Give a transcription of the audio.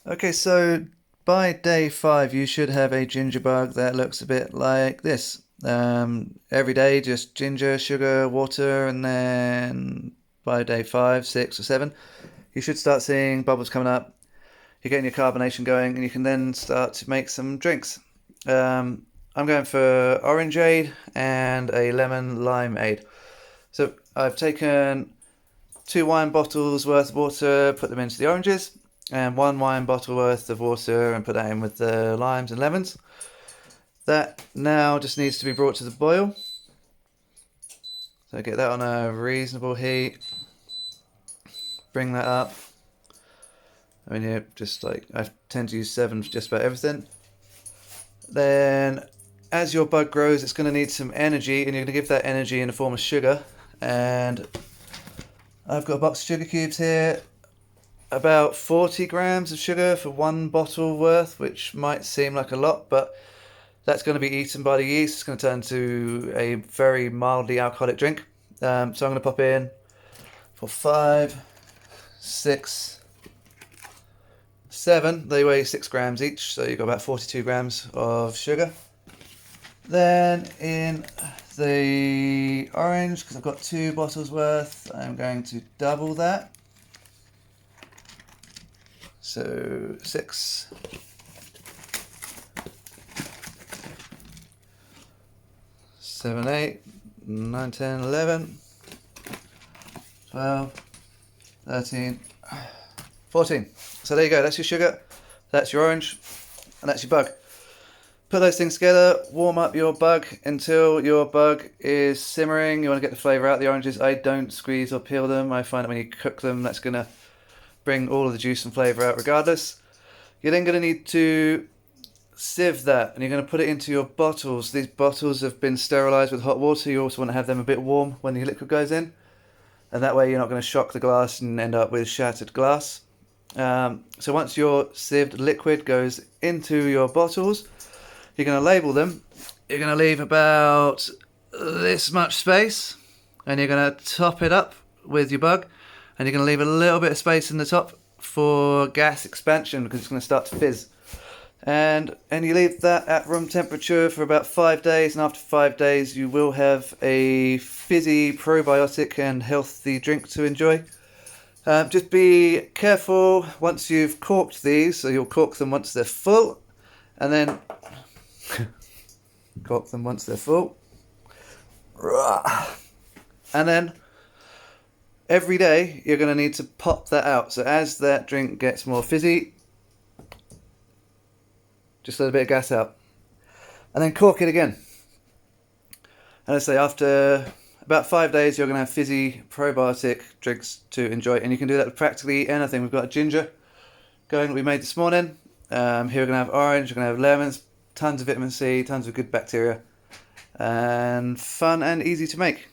Okay, so by day 5, you should have a ginger bug that looks a bit like this. Every day, just ginger, sugar, water, and then by day 5, 6, or 7, you should start seeing bubbles coming up. You're getting your carbonation going, and you can then start to make some drinks. I'm going for Orangeade and a lemon limeade. So I've taken 2 wine bottles worth of water, put them into the oranges, and 1 wine bottle worth of water and put that in with the limes and lemons. That now just needs to be brought to the boil. So get that on a reasonable heat. Bring that up. I mean, here, just like I tend to use 7 for just about everything. Then, as your bug grows, it's going to need some energy, and you're going to give that energy in the form of sugar. And I've got a box of sugar cubes here, about 40 grams of sugar for 1 bottle worth, which might seem like a lot, but that's going to be eaten by the yeast. It's going to turn into a very mildly alcoholic drink. So I'm going to pop in for 5, 6, 7. They weigh 6 grams each, so you've got about 42 grams of sugar. Then in the orange, because I've got 2 bottles worth, I'm going to double that. So 6, 7, 8, 9, 10, 11, 12, 13, 14. So there you go, that's your sugar, that's your orange, and that's your bug. Put those things together, warm up your bug until your bug is simmering. You want to get the flavour out of the oranges. I don't squeeze or peel them. I find that when you cook them, that's going to bring all of the juice and flavour out regardless. You're then going to need to sieve that, and you're going to put it into your bottles. These bottles have been sterilised with hot water. You also want to have them a bit warm when the liquid goes in, and that way you're not going to shock the glass and end up with shattered glass. So once your sieved liquid goes into your bottles, you're going to label them. You're going to leave about this much space, and you're going to top it up with your bug, and you're going to leave a little bit of space in the top for gas expansion because it's going to start to fizz. And you leave that at room temperature for about 5 days, and after 5 days you will have a fizzy, probiotic and healthy drink to enjoy. Just be careful once you've corked these, so you'll cork them once they're full, and then cork them once they're full. And then every day you're going to need to pop that out. So as that drink gets more fizzy, just let a bit of gas out. And then cork it again. And I say after about 5 days you're going to have fizzy probiotic drinks to enjoy. And you can do that with practically anything. We've got a ginger going that we made this morning. Here we're going to have orange, we're going to have lemons, tons of vitamin C, tons of good bacteria, and fun and easy to make.